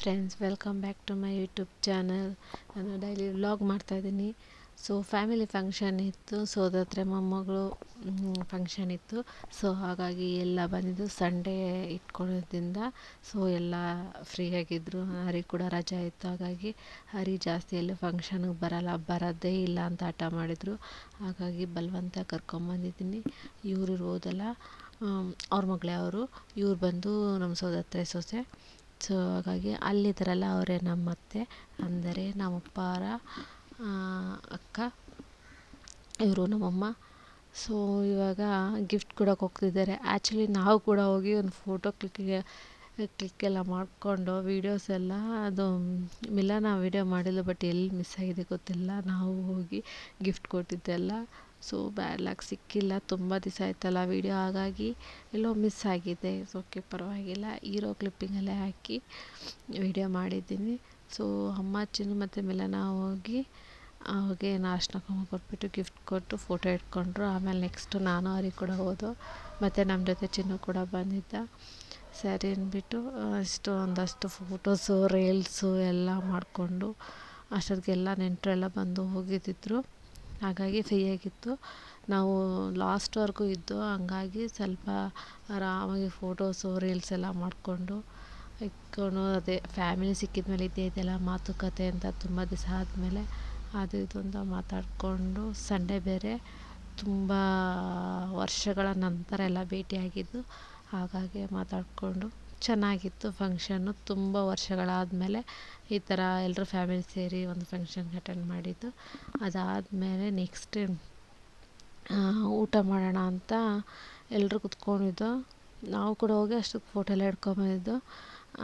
Friends, welcome back to my YouTube channel. ನಾನು daily vlog ಮಾಡ್ತಾಯಿದ್ದೀನಿ. So family function ಇತ್ತು, so ಅದತ್ರ ಮೊಮ್ಮಗಳು ಫಂಕ್ಷನ್ ಇತ್ತು. ಸೊ ಹಾಗಾಗಿ ಎಲ್ಲ ಬಂದಿದ್ದು ಸಂಡೇ ಇಟ್ಕೊಳ್ಳೋದ್ರಿಂದ ಸೊ ಎಲ್ಲ ಫ್ರೀಯಾಗಿದ್ದರು. ಹರಿ ಕೂಡ ರಜೆ ಇತ್ತು, ಹಾಗಾಗಿ ಹರಿ ಜಾಸ್ತಿ ಎಲ್ಲ ಫಂಕ್ಷನ್ಗೆ ಬರೋದೇ ಇಲ್ಲ ಅಂತ ಹಠ ಮಾಡಿದರು. ಹಾಗಾಗಿ ಬಲವಂತ ಕರ್ಕೊಂಬಂದಿದ್ದೀನಿ. ಇವ್ರು ಇರ್ಬೋದಲ್ಲ, ಅವ್ರ ಮಗಳೇ ಅವರು. ಇವ್ರು ಬಂದು ನಮ್ಮ ಸೋದತ್ತೆ ಸೊಸೆ. ಸೊ ಹಾಗಾಗಿ ಅಲ್ಲಿದ್ದರಲ್ಲ ಅವರೇ ನಮ್ಮ ಅತ್ತೆ, ಅಂದರೆ ನಮ್ಮಪ್ಪರ ಅಕ್ಕ, ಇವರು ನಮ್ಮಮ್ಮ. ಸೊ ಇವಾಗ ಗಿಫ್ಟ್ ಕೊಡೋಕೆ ಹೋಗ್ತಿದ್ದಾರೆ. ಆ್ಯಕ್ಚುಲಿ ನಾವು ಕೂಡ ಹೋಗಿ ಒಂದು ಫೋಟೋ ಕ್ಲಿಕ್ಕೆಲ್ಲ ಮಾಡಿಕೊಂಡು ವೀಡಿಯೋಸ್ ಎಲ್ಲ ಅದು ಮಿಲನ ವೀಡಿಯೋ ಮಾಡಿಲ್ಲ, ಬಟ್ ಎಲ್ಲಿ ಮಿಸ್ ಆಗಿದೆ ಗೊತ್ತಿಲ್ಲ. ನಾವು ಹೋಗಿ ಗಿಫ್ಟ್ ಕೊಟ್ಟಿದ್ದೆಲ್ಲ ಸೊ ಬ್ಯಾಡ್ ಲಕ್ ಸಿಕ್ಕಿಲ್ಲ. ತುಂಬ ದಿವಸ ಆಯ್ತಲ್ಲ ವೀಡಿಯೋ, ಹಾಗಾಗಿ ಎಲ್ಲೋ ಮಿಸ್ ಆಗಿದೆ. ಸೊ ಓಕೆ, ಪರವಾಗಿಲ್ಲ. ಹೀರೋ ಕ್ಲಿಪ್ಪಿಂಗಲ್ಲೇ ಹಾಕಿ ವೀಡಿಯೋ ಮಾಡಿದ್ದೀನಿ. ಸೊ ಅಮ್ಮ, ಚಿನ್ನು ಮತ್ತು ಮಿಲನ ಹೋಗಿ ಅವ್ರಿಗೆ ನಾಷ್ಟ ಕೊಟ್ಬಿಟ್ಟು ಗಿಫ್ಟ್ ಕೊಟ್ಟು ಫೋಟೋ ಇಟ್ಕೊಂಡ್ರು. ಆಮೇಲೆ ನೆಕ್ಸ್ಟು ನಾನು ಹರಿ ಕೂಡ ಹೋದೋ, ಮತ್ತು ನಮ್ಮ ಜೊತೆ ಚಿನ್ನು ಕೂಡ ಬಂದಿದ್ದ. ಸರಿ ಅಂದ್ಬಿಟ್ಟು ಒಂದಷ್ಟು ಫೋಟೋಸು ರೀಲ್ಸು ಎಲ್ಲ ಮಾಡಿಕೊಂಡು ಅಷ್ಟೊತ್ತಿಗೆಲ್ಲ ನೆಂಟರೆಲ್ಲ ಬಂದು ಹೋಗಿದ್ದಿದ್ರು. ಹಾಗಾಗಿ ಫ್ರೀಯಾಗಿತ್ತು. ನಾವು ಲಾಸ್ಟ್ವರೆಗೂ ಇದ್ದು, ಹಂಗಾಗಿ ಸ್ವಲ್ಪ ಆರಾಮಾಗಿ ಫೋಟೋಸು ರೀಲ್ಸ್ ಎಲ್ಲ ಮಾಡಿಕೊಂಡು ಅದೇ ಫ್ಯಾಮಿಲಿ ಸಿಕ್ಕಿದ ಮೇಲೆ ಇದೆಯಲ್ಲ ಮಾತುಕತೆ ಅಂತ, ತುಂಬ ದಿವಸ ಆದಮೇಲೆ ಅದು ಇದು ಅಂತ ಮಾತಾಡಿಕೊಂಡು, ಸಂಡೇ ಬೇರೆ ತುಂಬ ವರ್ಷಗಳ ನಂತರ ಎಲ್ಲ ಭೇಟಿಯಾಗಿದ್ದು, ಹಾಗಾಗಿ ಮಾತಾಡಿಕೊಂಡು ಚೆನ್ನಾಗಿತ್ತು ಫಂಕ್ಷನ್ನು. ತುಂಬ ವರ್ಷಗಳಾದಮೇಲೆ ಈ ಥರ ಎಲ್ಲರೂ ಫ್ಯಾಮಿಲಿ ಸೇರಿ ಒಂದು ಫಂಕ್ಷನ್ಗೆ ಅಟೆಂಡ್ ಮಾಡಿದ್ದು. ಅದಾದಮೇಲೆ ನೆಕ್ಸ್ಟ್ ಊಟ ಮಾಡೋಣ ಅಂತ ಎಲ್ಲರೂ ಕುತ್ಕೊಂಡಿದ್ದು. ನಾವು ಕೂಡ ಹೋಗಿ ಅಷ್ಟಕ್ಕೆ ಫೋಟೋ ಎಲ್ಲ ಹಿಡ್ಕೊಂಬಂದಿದ್ದು.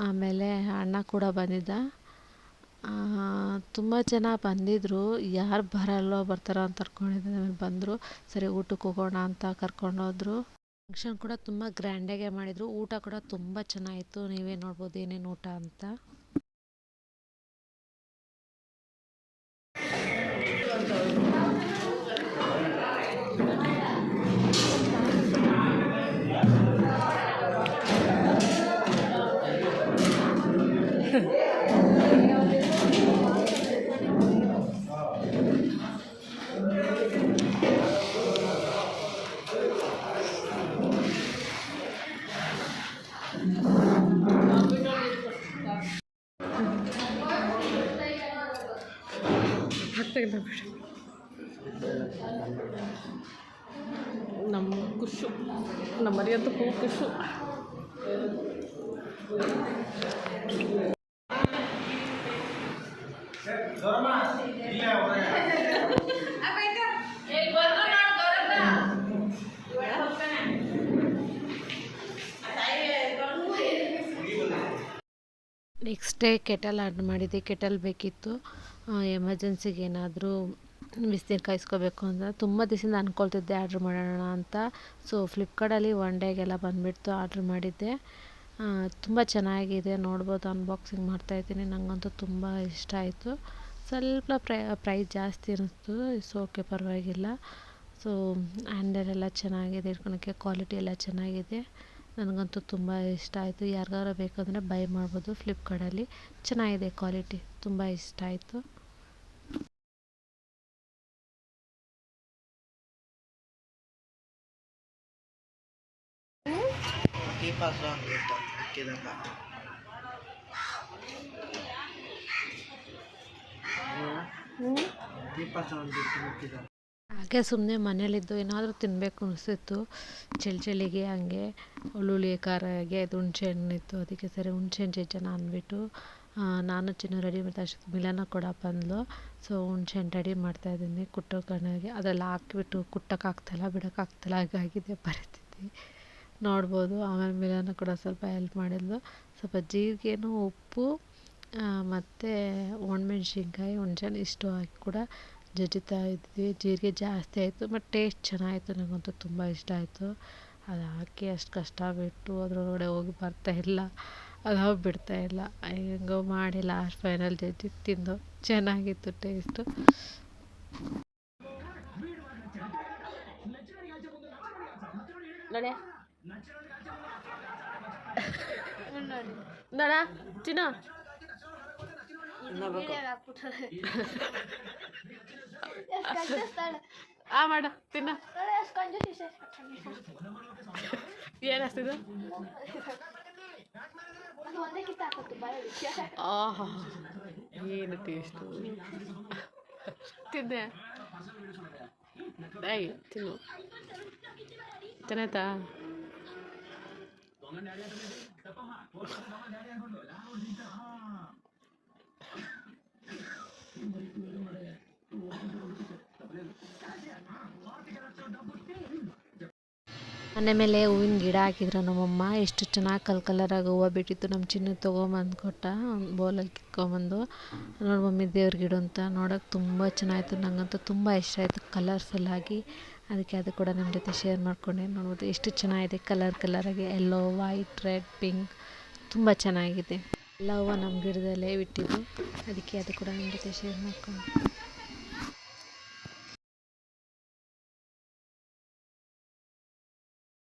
ಆಮೇಲೆ ಅಣ್ಣ ಕೂಡ ಬಂದಿದ್ದ. ತುಂಬ ಜನ ಬಂದಿದ್ದರು. ಯಾರು ಬರ್ತಾರೋ ಅಂತ ಕರ್ಕೊಂಡಿದ್ದೆ. ಆಮೇಲೆ ಬಂದರು. ಸರಿ ಊಟಕ್ಕೆ ಹೋಗೋಣ ಅಂತ ಕರ್ಕೊಂಡೋದ್ರು. ಫಂಕ್ಷನ್ ಕೂಡ ತುಂಬ ಗ್ರ್ಯಾಂಡಾಗೆ ಮಾಡಿದರು. ಊಟ ಕೂಡ ತುಂಬ ಚೆನ್ನಾಗಿತ್ತು. ನೀವೇ ನೋಡ್ಬೋದು ಏನೇನು ಊಟ ಅಂತ. ನಮ್ಮ ಖುಷು, ನಮ್ಮ ಮರ್ಯಾದ ಖುಷು. ನೆಕ್ಸ್ಟ್ ಡೇ ಕೆಟಲ್ ಆರ್ಡ್ರ್ ಮಾಡಿದ್ದೆ. ಕೆಟಲ್ ಬೇಕಿತ್ತು ಎಮರ್ಜೆನ್ಸಿಗೆ, ಏನಾದರೂ ಬಿಸಿನೀರು ಕಾಯಿಸ್ಕೋಬೇಕು ಅಂತ. ತುಂಬ ದಿವಸದಿಂದ ಅಂದ್ಕೊಳ್ತಿದ್ದೆ ಆರ್ಡ್ರ್ ಮಾಡೋಣ ಅಂತ. ಸೊ ಫ್ಲಿಪ್ಕಾರ್ಟಲ್ಲಿ ಒನ್ ಡೇಗೆಲ್ಲ ಬಂದುಬಿಡ್ತು. ಆರ್ಡ್ರ್ ಮಾಡಿದ್ದೆ. ತುಂಬ ಚೆನ್ನಾಗಿದೆ, ನೋಡ್ಬೋದು. ಅನ್ಬಾಕ್ಸಿಂಗ್ ಮಾಡ್ತಾಯಿದ್ದೀನಿ. ನನಗಂತೂ ತುಂಬ ಇಷ್ಟ ಆಯಿತು. ಸ್ವಲ್ಪ ಪ್ರೈಸ್ ಜಾಸ್ತಿ ಅನ್ನಿಸ್ತು. ಸೊ ಓಕೆ, ಪರವಾಗಿಲ್ಲ. ಸೊ ಹ್ಯಾಂಡಲ್ ಎಲ್ಲ ಚೆನ್ನಾಗಿದೆ, ಇಟ್ಕೊಳಕ್ಕೆ ಕ್ವಾಲಿಟಿ ಎಲ್ಲ ಚೆನ್ನಾಗಿದೆ. ನನಗಂತೂ ತುಂಬ ಇಷ್ಟ ಆಯಿತು. ಯಾರಿಗಾರು ಬೇಕಂದರೆ ಬೈ ಮಾಡ್ಬೋದು. ಫ್ಲಿಪ್ಕಾರ್ಟಲ್ಲಿ ಚೆನ್ನಾಗಿದೆ ಕ್ವಾಲಿಟಿ, ತುಂಬ ಇಷ್ಟ ಆಯಿತು. ಹಾಗೆ ಸುಮ್ಮನೆ ಮನೇಲಿದ್ದು ಏನಾದರೂ ತಿನ್ನಬೇಕು ಅನಿಸ್ತಿತ್ತು ಚಳಿಗೆ. ಹಂಗೆ ಹುಳ್ಳುಳ್ಳಿ ಖಾರಾಗೆ ಅದು ಹುಣ್ಸೆಹಣ್ಣು ಇತ್ತು, ಅದಕ್ಕೆ ಸರಿ ಹುಣ್ಸೆಹಣ್ಣು ಜಜ್ಜನ ಅಂದ್ಬಿಟ್ಟು ನಾನು ಚಿನ್ನ ರೆಡಿ ಮಾಡ್ತಾ ಅಷ್ಟೊತ್ತು ಮಿಲನ ಕೂಡ ಬಂದಳು. ಸೊ ಹುಣ್ಸೆಹಣ್ಣು ರೆಡಿ ಮಾಡ್ತಾಯಿದ್ದೀನಿ ಕುಟ್ಟೋಕಣಗೆ. ಅದೆಲ್ಲ ಹಾಕಿಬಿಟ್ಟು ಕುಟ್ಟೋಕ್ಕಾಗ್ತಾಯಿಲ್ಲ, ಬಿಡೋಕ್ಕಾಗ್ತಾಯಿಲ್ಲ, ಹಾಗಾಗಿದೆ ಪರಿಸ್ಥಿತಿ, ನೋಡ್ಬೋದು. ಆಮೇಲೆ ಮಿಲನ ಕೂಡ ಸ್ವಲ್ಪ ಹೆಲ್ಪ್ ಮಾಡಿದ್ಲು. ಸ್ವಲ್ಪ ಜೀರಿಗೆನೂ, ಉಪ್ಪು ಮತ್ತು ಒಣಮೆಣ್ಸಿನ್ಕಾಯಿ, ಹುಣ್ಸೆಹಣ್ಣು ಇಷ್ಟು ಹಾಕಿ ಕೂಡ ಜಜ್ಜುತ್ತಾ ಇದ್ವಿ. ಜೀರಿಗೆ ಜಾಸ್ತಿ ಆಯಿತು, ಬಟ್ ಟೇಸ್ಟ್ ಚೆನ್ನಾಗಿತ್ತು. ನನಗಂತೂ ತುಂಬ ಇಷ್ಟ ಆಯಿತು. ಅದು ಹಾಕಿ ಅಷ್ಟು ಕಷ್ಟಪಟ್ಟು ಅದರೊಳಗಡೆ ಹೋಗಿ ಬರ್ತಾಯಿಲ್ಲ, ಅದು ಬಿಡ್ತಾಯಿಲ್ಲ. ಹೆಂಗೋ ಮಾಡಿ ಲಾಸ್ಟ್ ಫೈನಲ್ ಜಜ್ಜಿ ತಿಂದು ಚೆನ್ನಾಗಿತ್ತು ಟೇಸ್ಟು. ನೋಡ ಚಿನ್ನ ಮಾಡ ತಿನ್ನ ಏನಿಸ್ತಿದ್ದು ಆಹಾ ಏನು ಟೇಸ್ಟು ತಿಂದೆ ತಿನ್ನು ಚೆನ್ನಾಯ್ತಾ ಮನೆ ಮೇಲೆ ಹೂವಿನ ಗಿಡ ಹಾಕಿದ್ರು ನಮ್ಮಮ್ಮ. ಎಷ್ಟು ಚೆನ್ನಾಗಿ ಕಲರಾಗಿ ಹೂವು ಬಿಟ್ಟಿತ್ತು. ನಮ್ಮ ಚಿನ್ನ ತೊಗೊಂಬಂದು ಕೊಟ್ಟ ಬೌಲಲ್ಲಿ ಕಿತ್ಕೊಂಬಂದು. ನೋಡಿ ಮಮ್ಮಿ ದೇವ್ರ ಗಿಡ ಅಂತ ನೋಡೋಕೆ ತುಂಬ ಚೆನ್ನಾಗಿತ್ತು. ನನಗಂತೂ ತುಂಬ ಇಷ್ಟ ಆಯಿತು ಕಲರ್ಫುಲ್ಲಾಗಿ. ಅದಕ್ಕೆ ಅದು ಕೂಡ ನಿಮ್ಮ ಜೊತೆ ಶೇರ್ ಮಾಡಿಕೊಂಡೆ. ನೋಡ್ಬೋದು ಎಷ್ಟು ಚೆನ್ನಾಗಿದೆ ಕಲರಾಗಿ ಯೆಲ್ಲೋ, ವೈಟ್, ರೆಡ್, ಪಿಂಕ್ ತುಂಬ ಚೆನ್ನಾಗಿದೆ. ಎಲ್ಲ ಹೂವು ನಮ್ಮ ಗಿಡದಲ್ಲೇ ಬಿಟ್ಟಿದ್ದು. ಅದಕ್ಕೆ ಅದು ಕೂಡ ನಿಮ್ಮ ಜೊತೆ ಶೇರ್ ಮಾಡಿಕೊಂಡೆ.